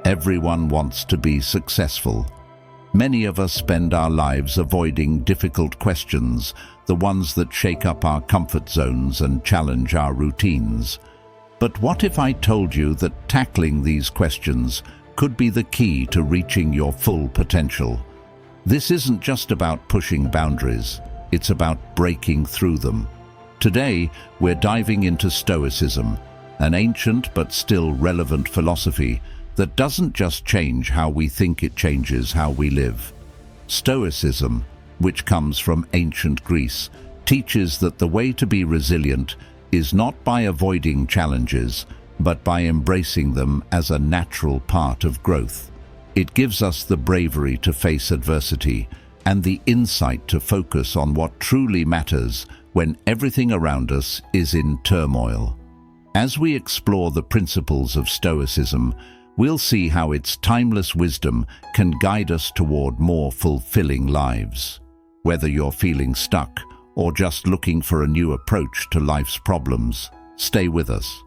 Everyone wants to be successful. Many of us spend our lives avoiding difficult questions, the ones that shake up our comfort zones and challenge our routines. But what if I told you that tackling these questions could be the key to reaching your full potential? This isn't just about pushing boundaries, it's about breaking through them. Today, we're diving into Stoicism, an ancient but still relevant philosophy that doesn't just change how we think, it changes how we live. Stoicism, which comes from ancient Greece, teaches that the way to be resilient is not by avoiding challenges, but by embracing them as a natural part of growth. It gives us the bravery to face adversity and the insight to focus on what truly matters when everything around us is in turmoil. As we explore the principles of Stoicism, we'll see how its timeless wisdom can guide us toward more fulfilling lives. Whether you're feeling stuck or just looking for a new approach to life's problems, stay with us.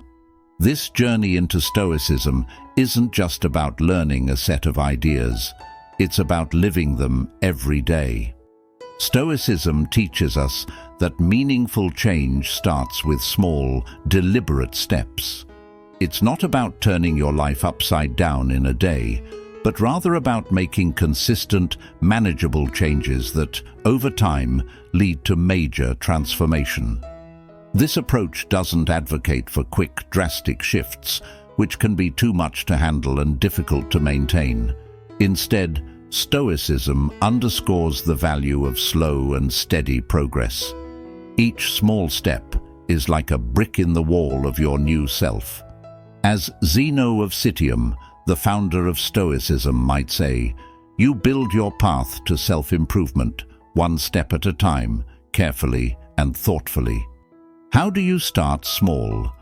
This journey into Stoicism isn't just about learning a set of ideas, it's about living them every day. Stoicism teaches us that meaningful change starts with small, deliberate steps. It's not about turning your life upside down in a day, but rather about making consistent, manageable changes that, over time, lead to major transformation. This approach doesn't advocate for quick, drastic shifts, which can be too much to handle and difficult to maintain. Instead, Stoicism underscores the value of slow and steady progress. Each small step is like a brick in the wall of your new self. As Zeno of Citium, the founder of Stoicism, might say, you build your path to self-improvement, one step at a time, carefully and thoughtfully. How do you start small?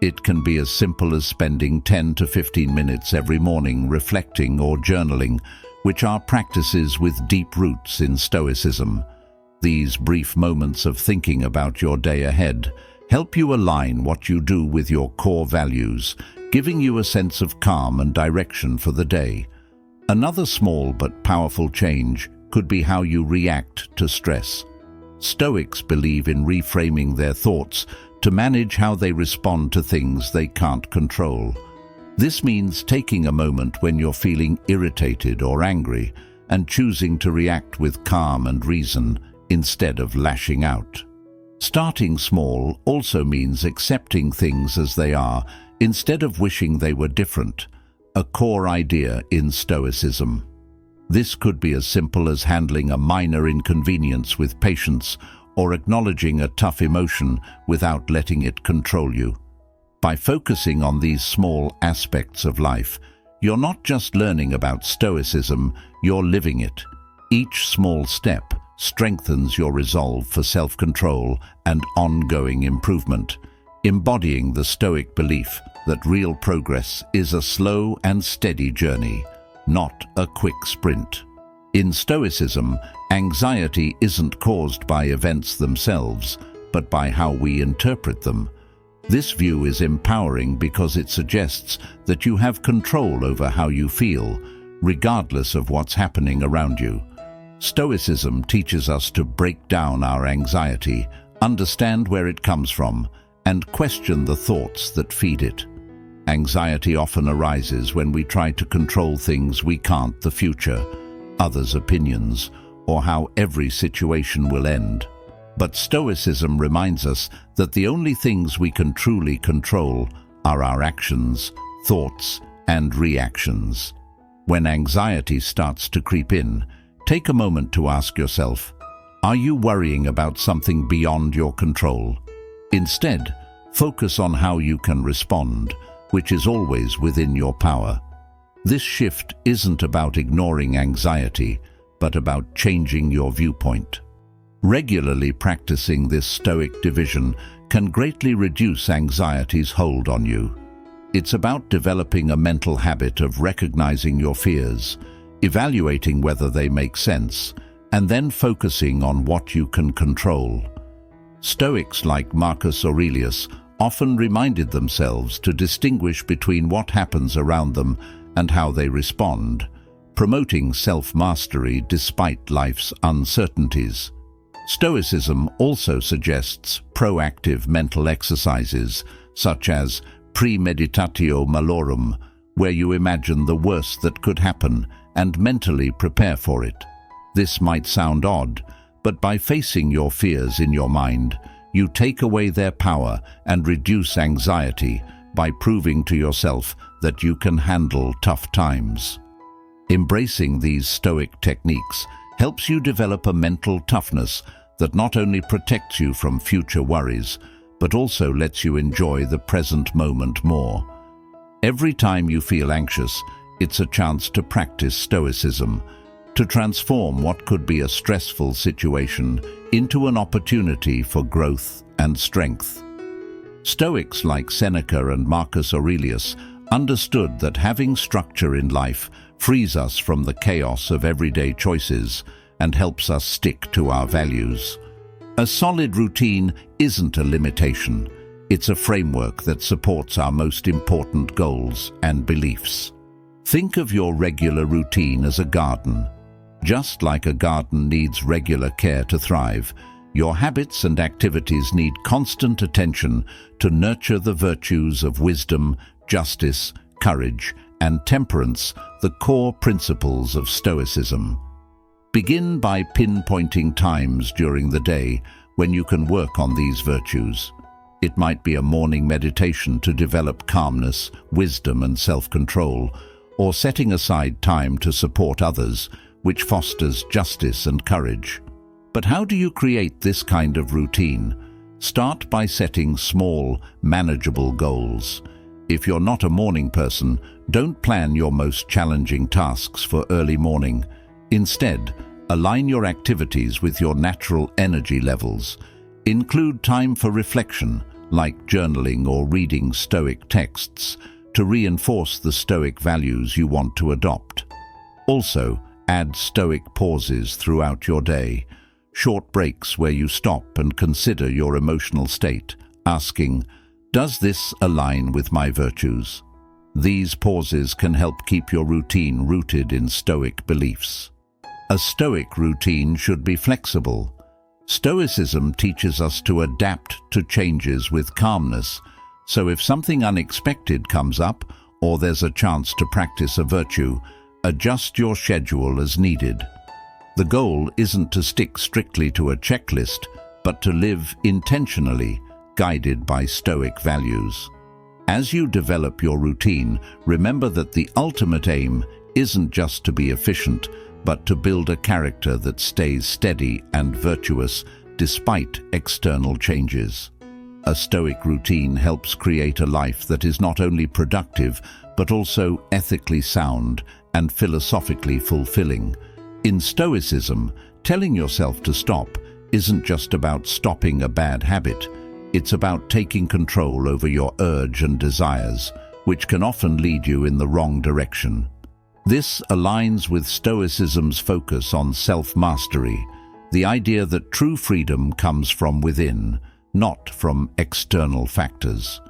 It can be as simple as spending 10 to 15 minutes every morning reflecting or journaling, which are practices with deep roots in Stoicism. These brief moments of thinking about your day ahead help you align what you do with your core values, giving you a sense of calm and direction for the day. Another small but powerful change could be how you react to stress. Stoics believe in reframing their thoughts to manage how they respond to things they can't control. This means taking a moment when you're feeling irritated or angry and choosing to react with calm and reason instead of lashing out. Starting small also means accepting things as they are instead of wishing they were different, a core idea in Stoicism. This could be as simple as handling a minor inconvenience with patience or acknowledging a tough emotion without letting it control you. By focusing on these small aspects of life, you're not just learning about Stoicism, you're living it. Each small step strengthens your resolve for self-control and ongoing improvement, embodying the Stoic belief that real progress is a slow and steady journey, not a quick sprint. In Stoicism, anxiety isn't caused by events themselves, but by how we interpret them. This view is empowering because it suggests that you have control over how you feel, regardless of what's happening around you. Stoicism teaches us to break down our anxiety, understand where it comes from, and question the thoughts that feed it. Anxiety often arises when we try to control things we can't: the future, others' opinions, or how every situation will end. But Stoicism reminds us that the only things we can truly control are our actions, thoughts, and reactions. When anxiety starts to creep in, take a moment to ask yourself, are you worrying about something beyond your control? Instead, focus on how you can respond, which is always within your power. This shift isn't about ignoring anxiety, but about changing your viewpoint. Regularly practicing this Stoic division can greatly reduce anxiety's hold on you. It's about developing a mental habit of recognizing your fears, evaluating whether they make sense, and then focusing on what you can control. Stoics like Marcus Aurelius often reminded themselves to distinguish between what happens around them and how they respond, promoting self-mastery despite life's uncertainties. Stoicism also suggests proactive mental exercises, such as premeditatio malorum, where you imagine the worst that could happen and mentally prepare for it. This might sound odd, but by facing your fears in your mind, you take away their power and reduce anxiety by proving to yourself that you can handle tough times. Embracing these stoic techniques helps you develop a mental toughness that not only protects you from future worries, but also lets you enjoy the present moment more. Every time you feel anxious, it's a chance to practice stoicism, to transform what could be a stressful situation into an opportunity for growth and strength. Stoics like Seneca and Marcus Aurelius understood that having structure in life frees us from the chaos of everyday choices and helps us stick to our values. A solid routine isn't a limitation. It's a framework that supports our most important goals and beliefs. Think of your regular routine as a garden. Just like a garden needs regular care to thrive, your habits and activities need constant attention to nurture the virtues of wisdom, justice, courage, and temperance, the core principles of Stoicism. Begin by pinpointing times during the day when you can work on these virtues. It might be a morning meditation to develop calmness, wisdom, and self-control, or setting aside time to support others, which fosters justice and courage. But how do you create this kind of routine? Start by setting small, manageable goals. If you're not a morning person, don't plan your most challenging tasks for early morning. Instead, align your activities with your natural energy levels. Include time for reflection, like journaling or reading Stoic texts, to reinforce the Stoic values you want to adopt. Also, add Stoic pauses throughout your day, short breaks where you stop and consider your emotional state, asking, "Does this align with my virtues?" These pauses can help keep your routine rooted in Stoic beliefs. A Stoic routine should be flexible. Stoicism teaches us to adapt to changes with calmness, so if something unexpected comes up or there's a chance to practice a virtue, adjust your schedule as needed. The goal isn't to stick strictly to a checklist, but to live intentionally, guided by Stoic values. As you develop your routine, remember that the ultimate aim isn't just to be efficient, but to build a character that stays steady and virtuous despite external changes. A Stoic routine helps create a life that is not only productive, but also ethically sound and philosophically fulfilling. In Stoicism, telling yourself to stop isn't just about stopping a bad habit. It's about taking control over your urge and desires, which can often lead you in the wrong direction. This aligns with Stoicism's focus on self-mastery, the idea that true freedom comes from within, not from external factors.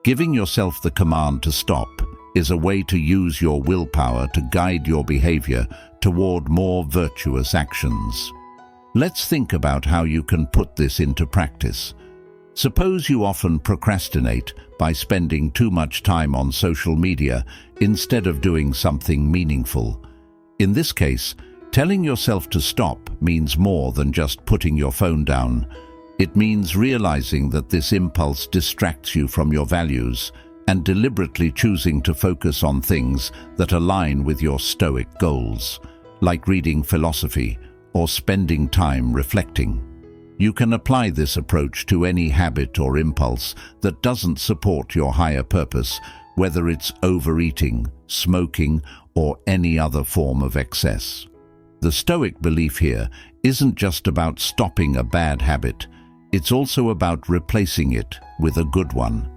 Giving yourself the command to stop is a way to use your willpower to guide your behavior toward more virtuous actions. Let's think about how you can put this into practice. Suppose you often procrastinate by spending too much time on social media instead of doing something meaningful. In this case, telling yourself to stop means more than just putting your phone down. It means realizing that this impulse distracts you from your values and deliberately choosing to focus on things that align with your Stoic goals, like reading philosophy or spending time reflecting. You can apply this approach to any habit or impulse that doesn't support your higher purpose, whether it's overeating, smoking, or any other form of excess. The Stoic belief here isn't just about stopping a bad habit, it's also about replacing it with a good one.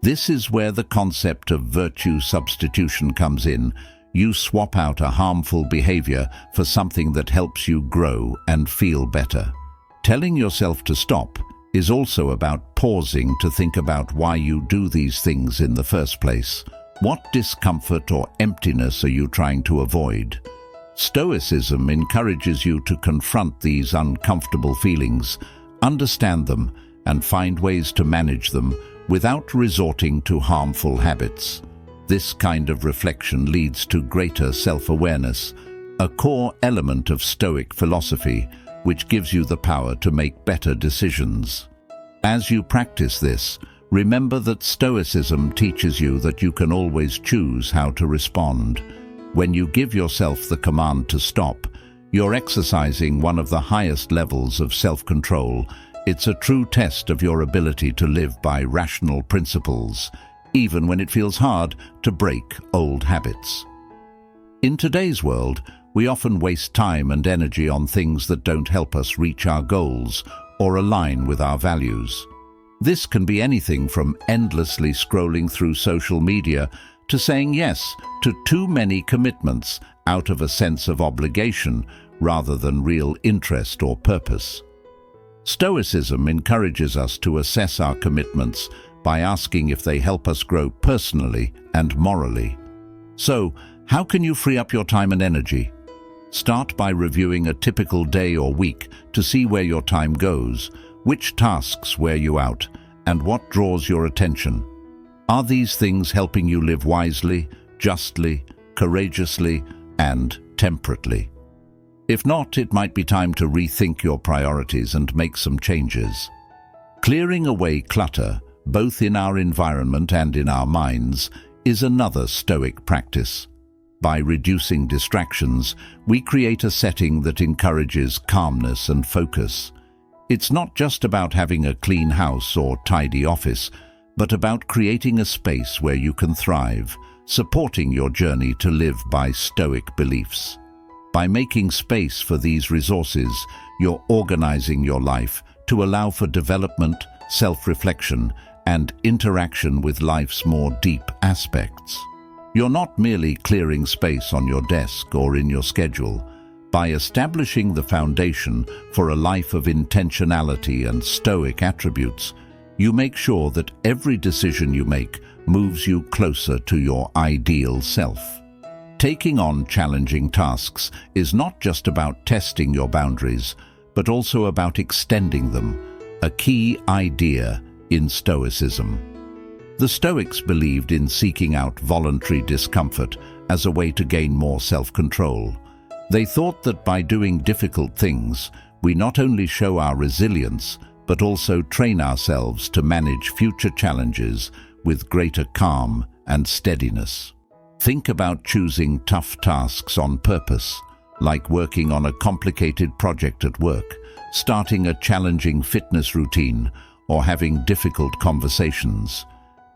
This is where the concept of virtue substitution comes in. You swap out a harmful behavior for something that helps you grow and feel better. Telling yourself to stop is also about pausing to think about why you do these things in the first place. What discomfort or emptiness are you trying to avoid? Stoicism encourages you to confront these uncomfortable feelings, understand them, and find ways to manage them without resorting to harmful habits. This kind of reflection leads to greater self-awareness, a core element of Stoic philosophy, which gives you the power to make better decisions. As you practice this, remember that Stoicism teaches you that you can always choose how to respond. When you give yourself the command to stop, you're exercising one of the highest levels of self-control. It's a true test of your ability to live by rational principles, even when it feels hard to break old habits. In today's world, we often waste time and energy on things that don't help us reach our goals or align with our values. This can be anything from endlessly scrolling through social media to saying yes to too many commitments out of a sense of obligation rather than real interest or purpose. Stoicism encourages us to assess our commitments by asking if they help us grow personally and morally. So, how can you free up your time and energy? Start by reviewing a typical day or week to see where your time goes, which tasks wear you out, and what draws your attention. Are these things helping you live wisely, justly, courageously, and temperately? If not, it might be time to rethink your priorities and make some changes. Clearing away clutter, both in our environment and in our minds, is another Stoic practice. By reducing distractions, we create a setting that encourages calmness and focus. It's not just about having a clean house or tidy office, but about creating a space where you can thrive, supporting your journey to live by Stoic beliefs. By making space for these resources, you're organizing your life to allow for development, self-reflection, and interaction with life's more deep aspects. You're not merely clearing space on your desk or in your schedule. By establishing the foundation for a life of intentionality and Stoic attributes, you make sure that every decision you make moves you closer to your ideal self. Taking on challenging tasks is not just about testing your boundaries, but also about extending them, a key idea in Stoicism. The Stoics believed in seeking out voluntary discomfort as a way to gain more self-control. They thought that by doing difficult things, we not only show our resilience, but also train ourselves to manage future challenges with greater calm and steadiness. Think about choosing tough tasks on purpose, like working on a complicated project at work, starting a challenging fitness routine, or having difficult conversations.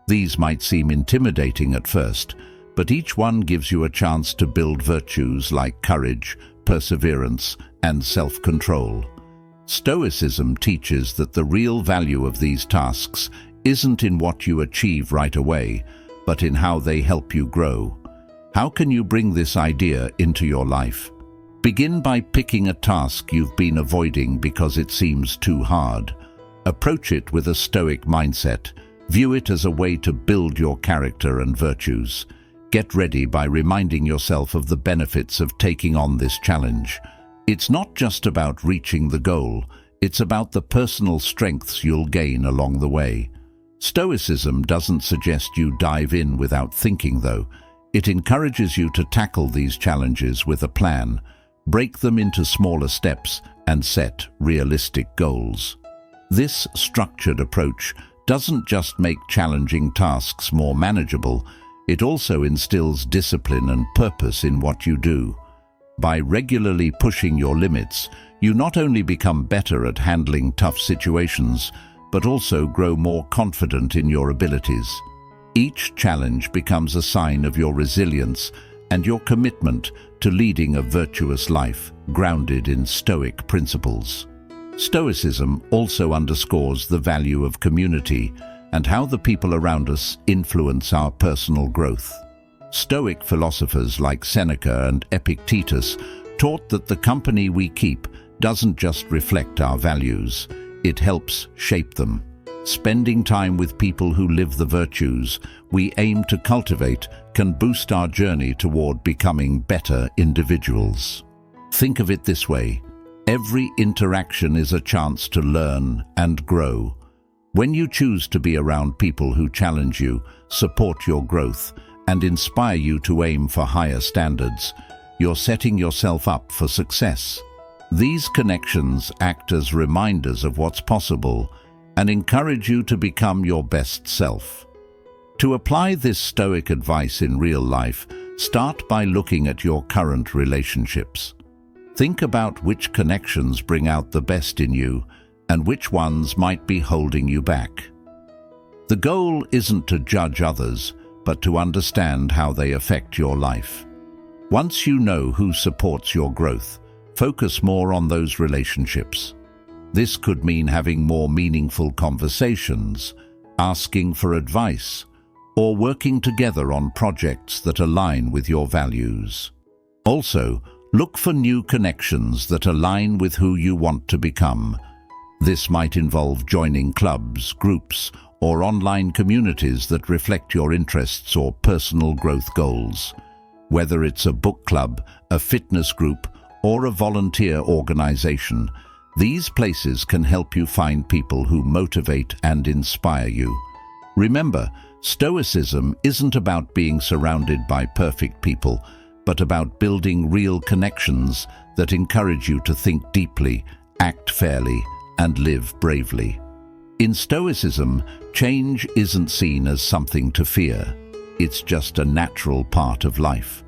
These might seem intimidating at first, but each one gives you a chance to build virtues like courage, perseverance, and self-control. Stoicism teaches that the real value of these tasks isn't in what you achieve right away, but in how they help you grow. How can you bring this idea into your life? Begin by picking a task you've been avoiding because it seems too hard. Approach it with a Stoic mindset. View it as a way to build your character and virtues. Get ready by reminding yourself of the benefits of taking on this challenge. It's not just about reaching the goal, it's about the personal strengths you'll gain along the way. Stoicism doesn't suggest you dive in without thinking, though. It encourages you to tackle these challenges with a plan, break them into smaller steps, and set realistic goals. This structured approach doesn't just make challenging tasks more manageable, it also instills discipline and purpose in what you do. By regularly pushing your limits, you not only become better at handling tough situations, but also grow more confident in your abilities. Each challenge becomes a sign of your resilience and your commitment to leading a virtuous life grounded in Stoic principles. Stoicism also underscores the value of community and how the people around us influence our personal growth. Stoic philosophers like Seneca and Epictetus taught that the company we keep doesn't just reflect our values, it helps shape them. Spending time with people who live the virtues we aim to cultivate can boost our journey toward becoming better individuals. Think of it this way: every interaction is a chance to learn and grow. When you choose to be around people who challenge you, support your growth, and inspire you to aim for higher standards, you're setting yourself up for success. These connections act as reminders of what's possible and encourage you to become your best self. To apply this Stoic advice in real life, start by looking at your current relationships. Think about which connections bring out the best in you and which ones might be holding you back. The goal isn't to judge others, but to understand how they affect your life. Once you know who supports your growth, focus more on those relationships. This could mean having more meaningful conversations, asking for advice, or working together on projects that align with your values. Also, look for new connections that align with who you want to become. This might involve joining clubs, groups, or online communities that reflect your interests or personal growth goals. Whether it's a book club, a fitness group, or a volunteer organization, these places can help you find people who motivate and inspire you. Remember, Stoicism isn't about being surrounded by perfect people, but about building real connections that encourage you to think deeply, act fairly, and live bravely. In Stoicism, change isn't seen as something to fear. It's just a natural part of life.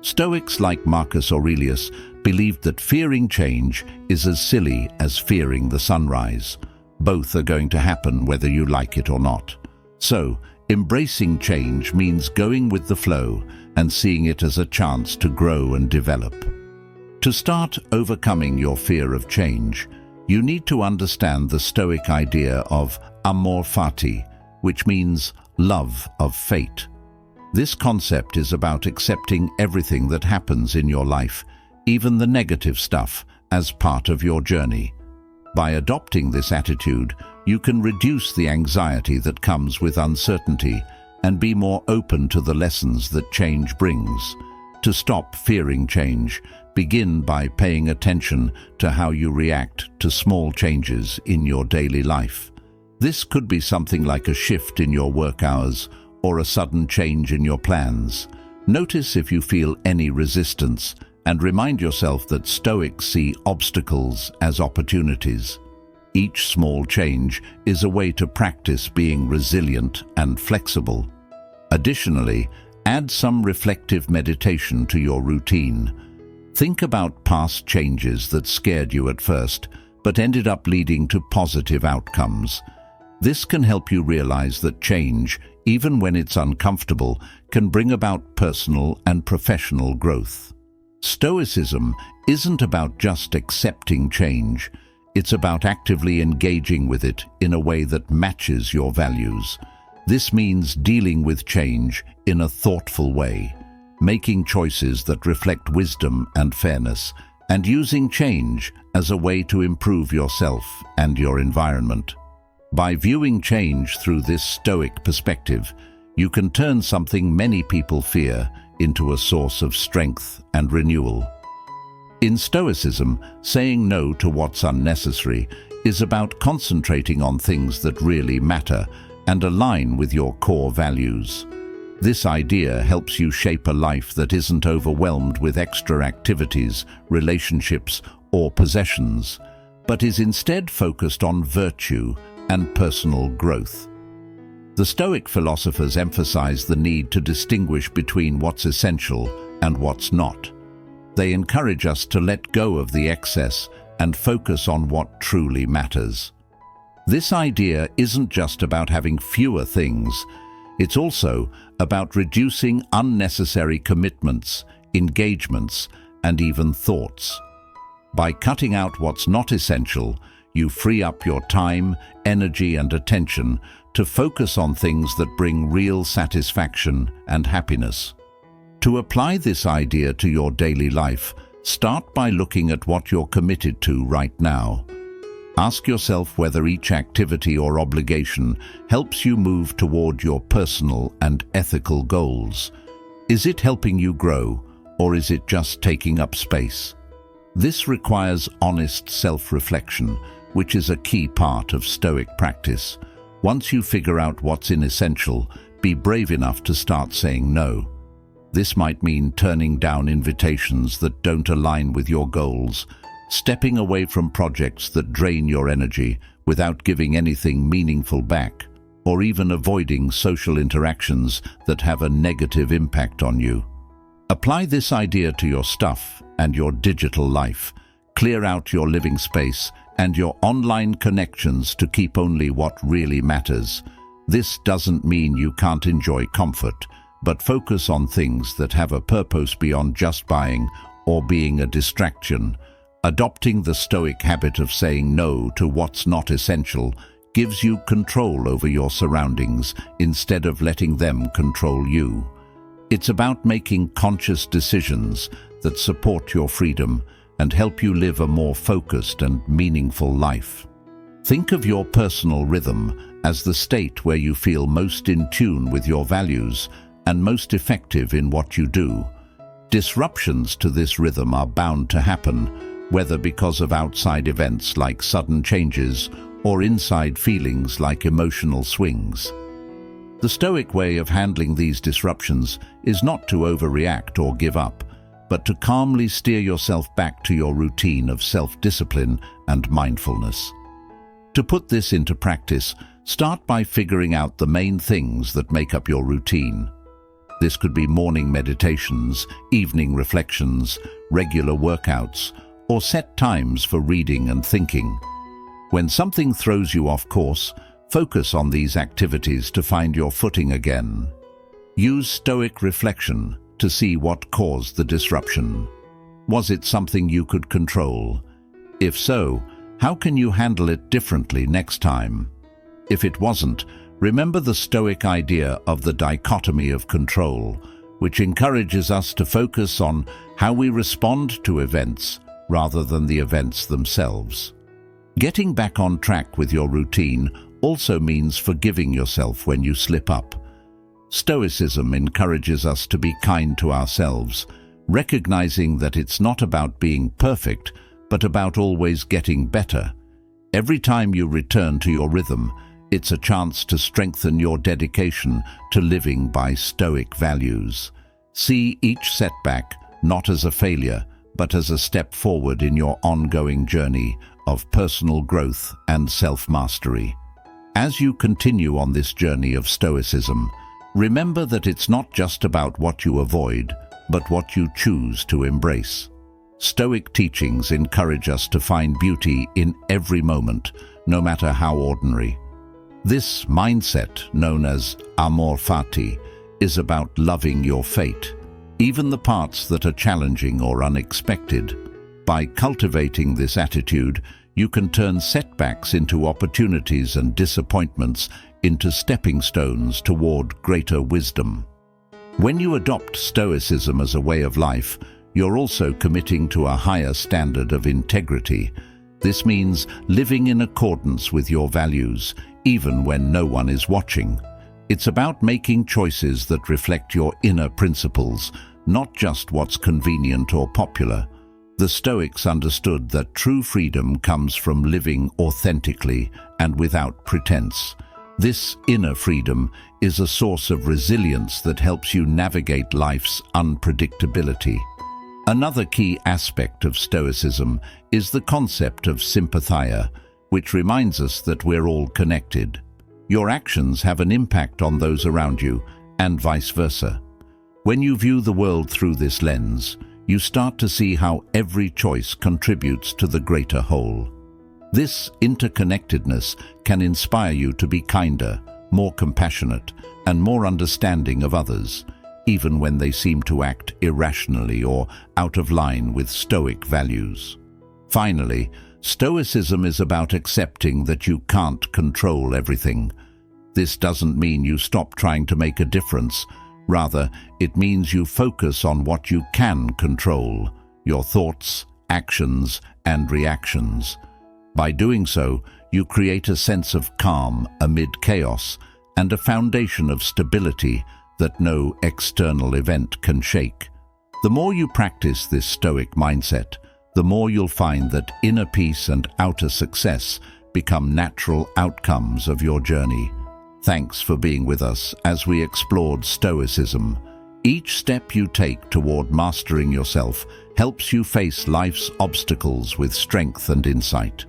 Stoics like Marcus Aurelius believed that fearing change is as silly as fearing the sunrise. Both are going to happen whether you like it or not. So, embracing change means going with the flow and seeing it as a chance to grow and develop. To start overcoming your fear of change, you need to understand the Stoic idea of amor fati, which means love of fate. This concept is about accepting everything that happens in your life, even the negative stuff, as part of your journey. By adopting this attitude, you can reduce the anxiety that comes with uncertainty and be more open to the lessons that change brings. To stop fearing change, begin by paying attention to how you react to small changes in your daily life. This could be something like a shift in your work hours or a sudden change in your plans. Notice if you feel any resistance and remind yourself that Stoics see obstacles as opportunities. Each small change is a way to practice being resilient and flexible. Additionally, add some reflective meditation to your routine. Think about past changes that scared you at first, but ended up leading to positive outcomes. This can help you realize that change, even when it's uncomfortable, can bring about personal and professional growth. Stoicism isn't about just accepting change. It's about actively engaging with it in a way that matches your values. This means dealing with change in a thoughtful way, making choices that reflect wisdom and fairness, and using change as a way to improve yourself and your environment. By viewing change through this Stoic perspective, you can turn something many people fear into a source of strength and renewal. In Stoicism, saying no to what's unnecessary is about concentrating on things that really matter and align with your core values. This idea helps you shape a life that isn't overwhelmed with extra activities, relationships, or possessions, but is instead focused on virtue and personal growth. The Stoic philosophers emphasize the need to distinguish between what's essential and what's not. They encourage us to let go of the excess and focus on what truly matters. This idea isn't just about having fewer things, it's also about reducing unnecessary commitments, engagements, and even thoughts. By cutting out what's not essential, you free up your time, energy, and attention to focus on things that bring real satisfaction and happiness. To apply this idea to your daily life, start by looking at what you're committed to right now. Ask yourself whether each activity or obligation helps you move toward your personal and ethical goals. Is it helping you grow, or is it just taking up space? This requires honest self-reflection, which is a key part of Stoic practice. Once you figure out what's inessential, be brave enough to start saying no. This might mean turning down invitations that don't align with your goals, stepping away from projects that drain your energy without giving anything meaningful back, or even avoiding social interactions that have a negative impact on you. Apply this idea to your stuff and your digital life. Clear out your living space and your online connections to keep only what really matters. This doesn't mean you can't enjoy comfort, but focus on things that have a purpose beyond just buying or being a distraction. Adopting the Stoic habit of saying no to what's not essential gives you control over your surroundings instead of letting them control you. It's about making conscious decisions that support your freedom and help you live a more focused and meaningful life. Think of your personal rhythm as the state where you feel most in tune with your values and most effective in what you do. Disruptions to this rhythm are bound to happen, whether because of outside events like sudden changes or inside feelings like emotional swings. The Stoic way of handling these disruptions is not to overreact or give up, but to calmly steer yourself back to your routine of self-discipline and mindfulness. To put this into practice, start by figuring out the main things that make up your routine. This could be morning meditations, evening reflections, regular workouts, or set times for reading and thinking. When something throws you off course, focus on these activities to find your footing again. Use Stoic reflection to see what caused the disruption. Was it something you could control? If so, how can you handle it differently next time? If it wasn't, remember the Stoic idea of the dichotomy of control, which encourages us to focus on how we respond to events rather than the events themselves. Getting back on track with your routine also means forgiving yourself when you slip up. Stoicism encourages us to be kind to ourselves, recognizing that it's not about being perfect, but about always getting better. Every time you return to your rhythm, it's a chance to strengthen your dedication to living by Stoic values. See each setback not as a failure, but as a step forward in your ongoing journey of personal growth and self-mastery. As you continue on this journey of Stoicism, remember that it's not just about what you avoid, but what you choose to embrace. Stoic teachings encourage us to find beauty in every moment, no matter how ordinary. This mindset, known as amor fati, is about loving your fate, even the parts that are challenging or unexpected. By cultivating this attitude, you can turn setbacks into opportunities and disappointments into stepping stones toward greater wisdom. When you adopt Stoicism as a way of life, you're also committing to a higher standard of integrity. This means living in accordance with your values, even when no one is watching. It's about making choices that reflect your inner principles, not just what's convenient or popular. The Stoics understood that true freedom comes from living authentically and without pretense. This inner freedom is a source of resilience that helps you navigate life's unpredictability. Another key aspect of Stoicism is the concept of sympathia, which reminds us that we're all connected. Your actions have an impact on those around you, and vice versa. When you view the world through this lens, you start to see how every choice contributes to the greater whole. This interconnectedness can inspire you to be kinder, more compassionate, and more understanding of others, even when they seem to act irrationally or out of line with Stoic values. Finally, Stoicism is about accepting that you can't control everything. This doesn't mean you stop trying to make a difference. Rather, it means you focus on what you can control: your thoughts, actions, and reactions. By doing so, you create a sense of calm amid chaos and a foundation of stability that no external event can shake. The more you practice this stoic mindset, the more you'll find that inner peace and outer success become natural outcomes of your journey. Thanks for being with us as we explored Stoicism. Each step you take toward mastering yourself helps you face life's obstacles with strength and insight.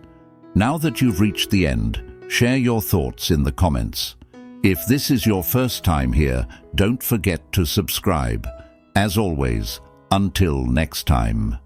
Now that you've reached the end, share your thoughts in the comments. If this is your first time here, don't forget to subscribe. As always, until next time.